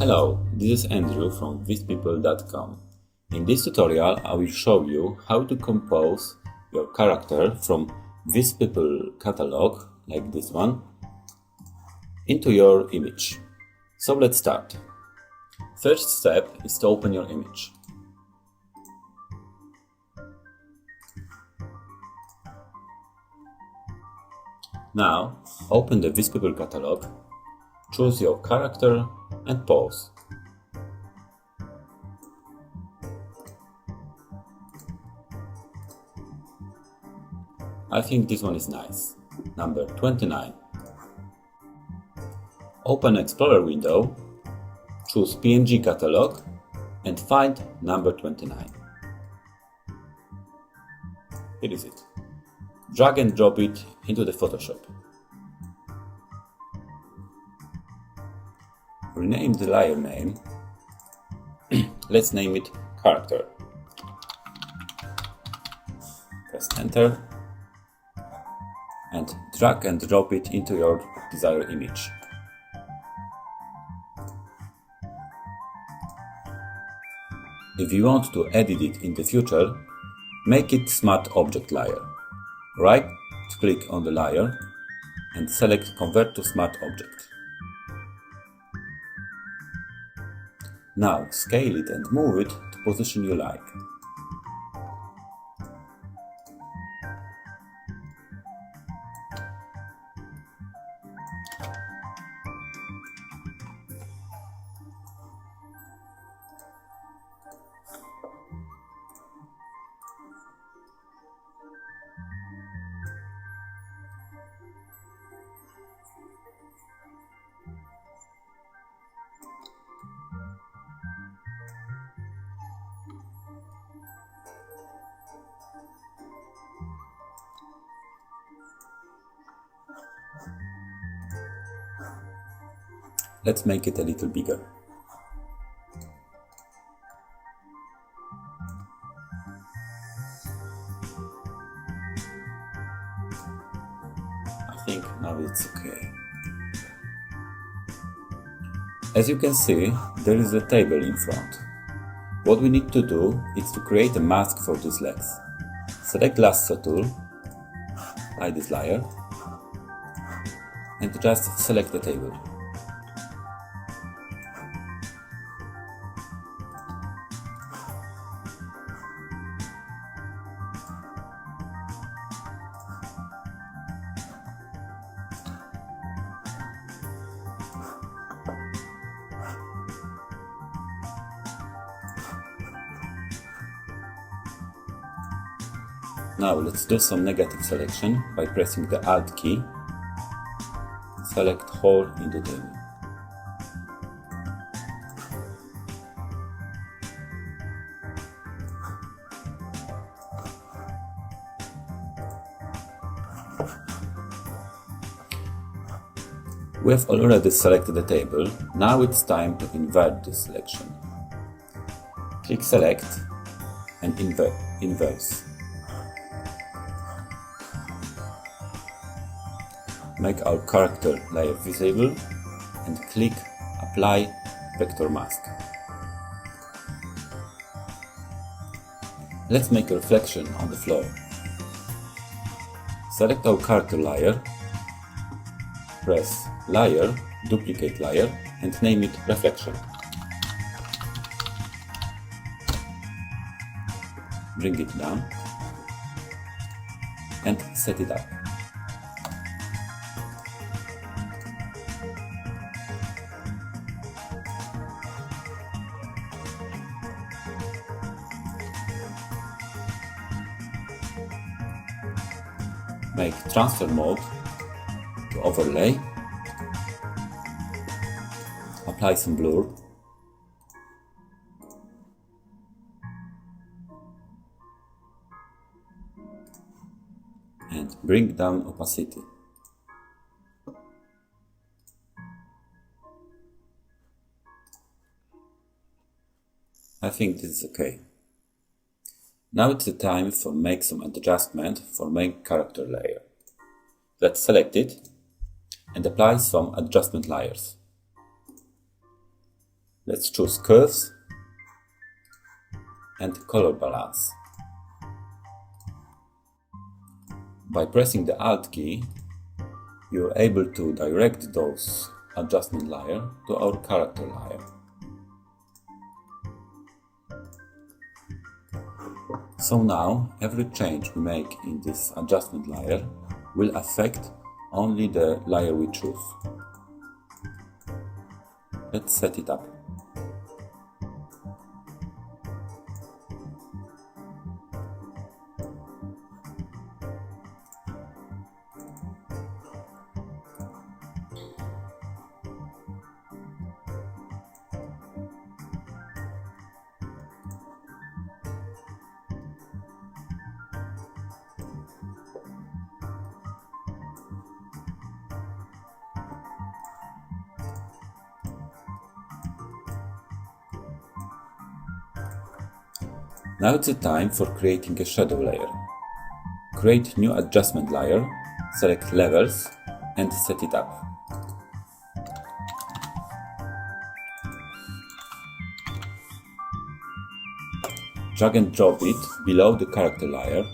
Hello, this is Andrew from vispeople.com. In this tutorial I will show you how to compose your character from vispeople catalog, like this one, into your image. So let's start. First step is to open your image. Now open the vispeople catalog, choose your character and pause. I think this one is nice, number 29. Open Explorer window, choose PNG catalog and find number 29. Here is it. Drag and drop it into the Photoshop. Rename the layer name. Let's name it character. Press enter and drag and drop it into your desired image. If you want to edit it in the future, make it Smart Object Layer. Right-click on the layer and select Convert to Smart Object. Now scale it and move it to position you like. Let's make it a little bigger. I think now it's okay. As you can see, there is a table in front. What we need to do is to create a mask for these legs. Select lasso tool, hide this layer, and just select the table. Now let's do some negative selection by pressing the Alt key. Select whole in the table. We have already selected the table. Now it's time to invert this selection. Click Select and Inverse. Make our character layer visible and click Apply Vector Mask. Let's make a reflection on the floor. Select our character layer, press Layer, Duplicate Layer and name it Reflection. Bring it down and set it up. Make transfer mode to overlay, apply some blur, and bring down opacity. I think this is okay. Now it's the time for make some adjustment for main character layer. Let's select it and apply some adjustment layers. Let's choose curves and color balance. By pressing the Alt key, you are able to direct those adjustment layers to our character layer. So now every change we make in this adjustment layer will affect only the layer we choose. Let's set it up. Now it's the time for creating a shadow layer. Create new adjustment layer, select levels and set it up. Drag and drop it below the character layer.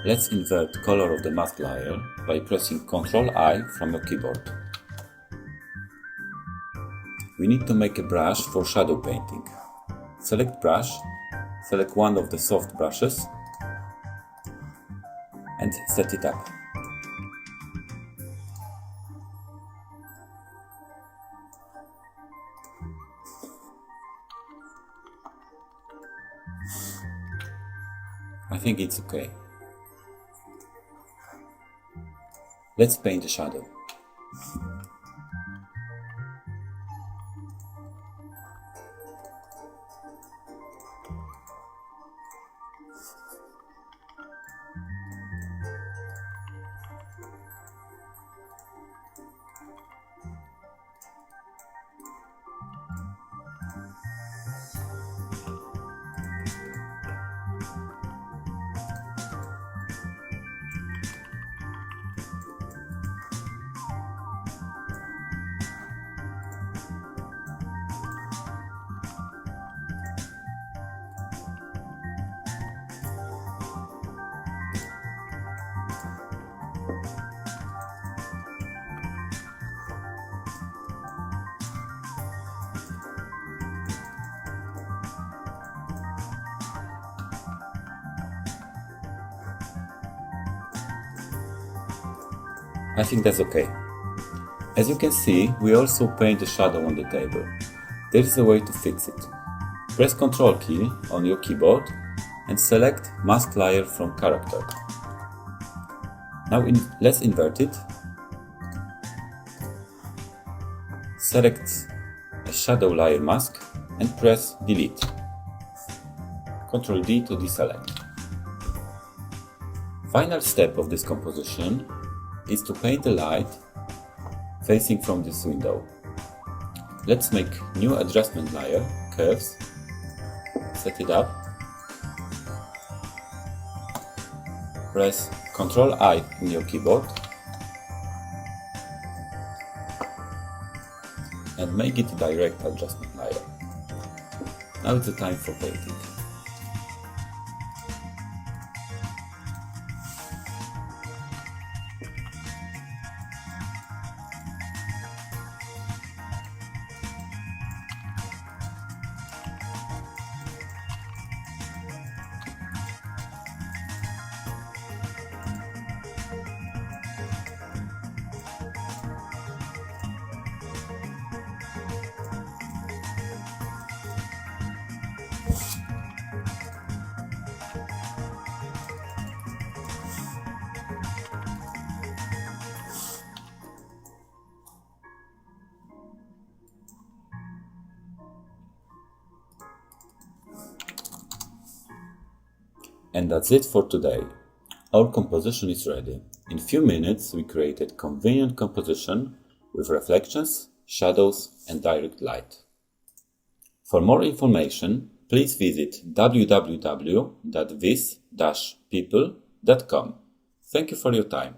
Let's invert color of the mask layer by pressing Ctrl-I from your keyboard. We need to make a brush for shadow painting. Select brush, select one of the soft brushes and set it up. I think it's okay. Let's paint the shadow. I think that's okay. As you can see, we also paint a shadow on the table. There is a way to fix it. Press Ctrl key on your keyboard and select Mask Layer from Character. Now let's invert it. Select a shadow layer mask and press Delete. Ctrl D to deselect. Final step of this composition is to paint the light facing from this window. Let's make new adjustment layer, curves, set it up, press Ctrl-I on your keyboard and make it a direct adjustment layer. Now it's the time for painting. And that's it for today. Our composition is ready. In few minutes we created convenient composition with reflections, shadows and direct light. For more information, please visit www.vis-people.com. Thank you for your time.